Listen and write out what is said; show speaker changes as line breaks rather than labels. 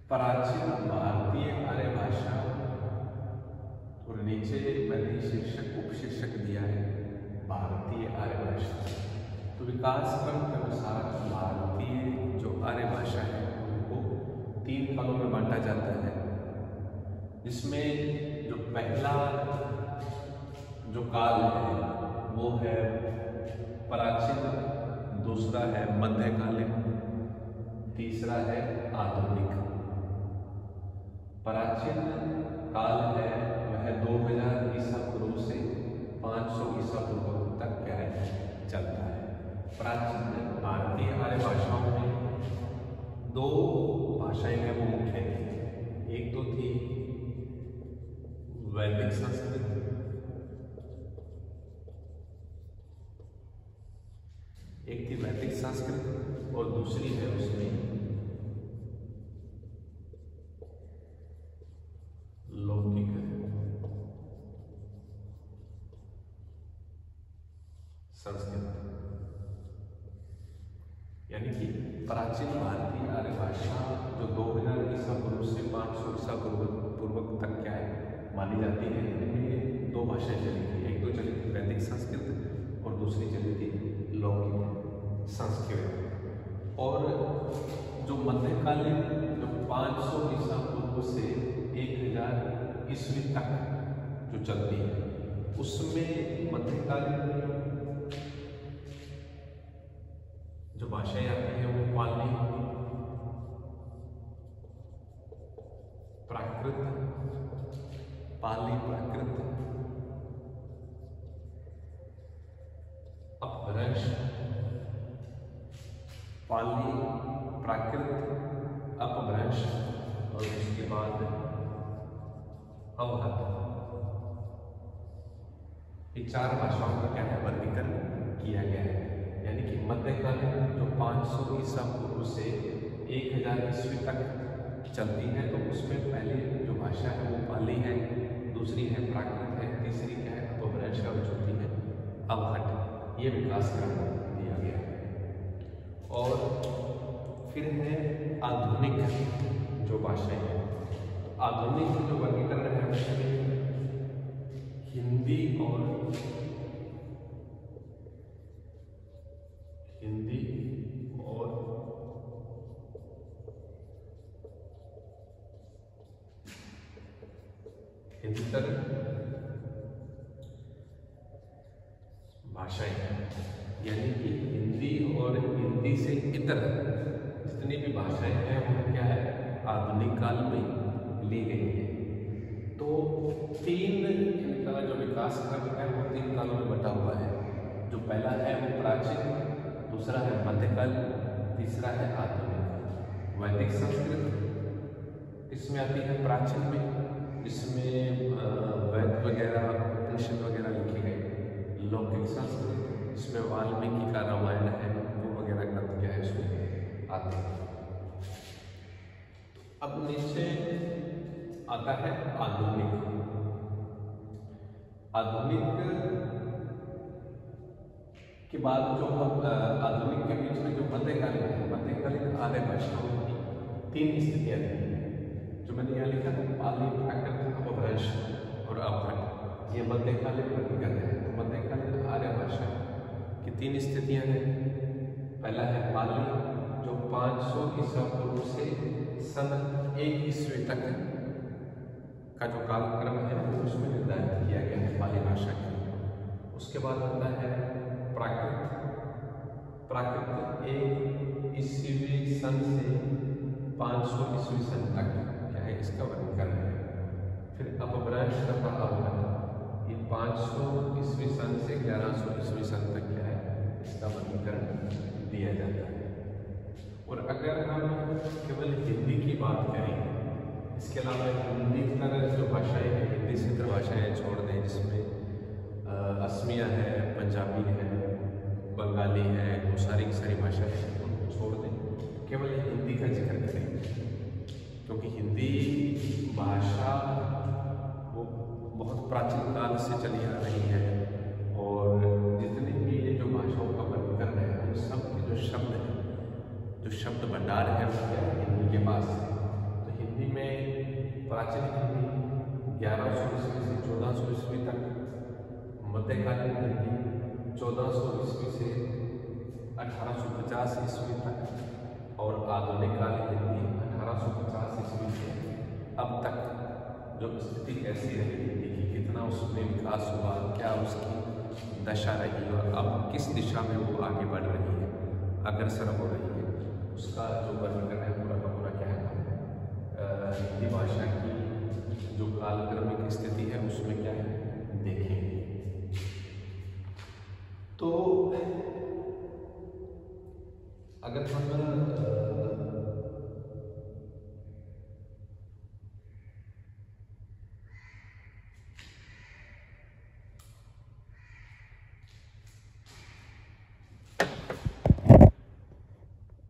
प्राचीन भारतीय आर्य भाषा, और नीचे मैंने शीर्षक उपशीर्षक दिया है भारतीय आर्य भाषा। तो विकास क्रम के अनुसार भारतीय जो आर्य भाषा है उनको 3 कालों में बांटा जाता है, जिसमें जो पहला जो काल है वो है प्राचीन, दूसरा है मध्यकालीन, तीसरा है आधुनिक। प्राचीन काल है वह 2000 ईसा पूर्व से 500 ईसा पूर्व तक क्या है चलता है। प्राचीन भारतीय आर्य भाषाओं में 2 भाषाएं हैं वो मुख्य थी। एक तो थी वैदिक संस्कृत, एक थी वैदिक संस्कृत और दूसरी है उसमें लौकिक संस्कृत। यानी कि प्राचीन भारतीय आर्य भाषा जो 2000 ईसा पूर्व से 500 ईसा पूर्व तक क्या है मानी जाती है, इनमें 2 भाषाएं चली थी। एक तो चली थी वैदिक संस्कृत और दूसरी चली थी लौकिक संस्कृत। और जो मध्यकालीन जो 500 ईसा पूर्व से 1000 ईस्वी तक जो चलती है, उसमें मध्यकालीन जो भाषाएं आती हैं वो पाली, प्राकृत, अपभ्रंश, पाली, प्राकृत, अपभ्रंश और उसके बाद अवहत। ये 4 भाषाओं का क्या है वर्गीकरण किया गया है। यानी कि मध्यकालीन जो 500 ईसा पूर्व से 1000 ईस्वी तक चलती है, तो उसमें पहले जो भाषा है वो पाली है, दूसरी है प्राकृत है, तीसरी क्या है अपभ्रंश और चौथी है अवहट। ये विकास क्रम दिया गया है। और फिर है आधुनिक जो भाषाएं हैं। आधुनिक जो वर्गीकरण है उसमें हिंदी और हिंदीतर भाषाएं हैं। यानी कि हिंदी और हिंदी से इतर जितनी भी भाषाएं हैं वो क्या है आधुनिक काल में ली गई है। तो 3 इनका जो विकास क्रम है वो 3 कालों में बटा हुआ है। जो पहला है वो प्राचीन, दूसरा है मध्यकाल, तीसरा है आधुनिक। वैदिक संस्कृत इसमें आती है प्राचीन में, जिसमें वेद वगैरह उपनिषद वगैरह लिखे गए। लौकिक संस्कृत इसमें वाल्मीकि का रामायण है वो वगैरह ग्रंथ क्या है उसमें आते हैं। अब नीचे आता है आधुनिक। आधुनिक के बाद जो हम आधुनिक के बीच में जो मध्यकालीन आर्य भाषाओं की 3 स्थितियां थी जो मैंने यहाँ लिखा था, पाली, प्राकृत, अपभ्रंश और अवहट। ये मध्यकालीन वर्गीकरण है। तो मध्यकालीन आर्य भाषा की 3 स्थितियां हैं। पहला है पाली जो 500 ईसा पूर्व से सन 1 ईस्वी तक का जो कालक्रम है वो उसमें निर्धारित किया गया है पाली भाषा के लिए। उसके बाद आता है प्राकृत। प्राकृत 1 ईस्वी सन से 500 ईस्वी सन तक क्या है इसका वर्गीकरण है। फिर अपभ्रंश तथा अवहट, ये 500 ईस्वी सन से 1100 ईस्वी सन तक क्या है इसका वर्गीकरण दिया जाता है। और अगर हम केवल हिंदी की बात करें, इसके अलावा हिंदी तरह जो भाषाएं हैं, हिंदी से इतर भाषाएं छोड़ दें जिसमें असमिया है, पंजाबी है, बंगाली है, वो सारी भाषाएं उनको छोड़ दें, केवल हिंदी का जिक्र करें। क्योंकि हिंदी भाषा वो बहुत प्राचीन काल से चली आ रही है और जितने भी ये जो भाषाओं का वर्गीकरण है उन सब के जो शब्द हैं, जो शब्द भंडार है वो क्या है हिंदी के पास है। तो प्राचीन हिंदी 1100 ईस्वी से 1400 ईस्वी तक, मध्यकालीन हिंदी 1400 ईस्वी से 1850 ईस्वी तक, और आधुनिक कालीन हिंदी 1850 ईस्वी से अब तक जो स्थिति कैसी रही हिंदी की, कितना उसमें विकास हुआ, क्या उसकी दशा रही और अब किस दिशा में वो आगे बढ़ रही है, अग्रसर हो रही है, उसका जो वर्णन है पूरा का पूरा क्या है हिंदी भाषा की जो कालक्रमिक स्थिति है उसमें क्या है देखेंगे। तो अगर हम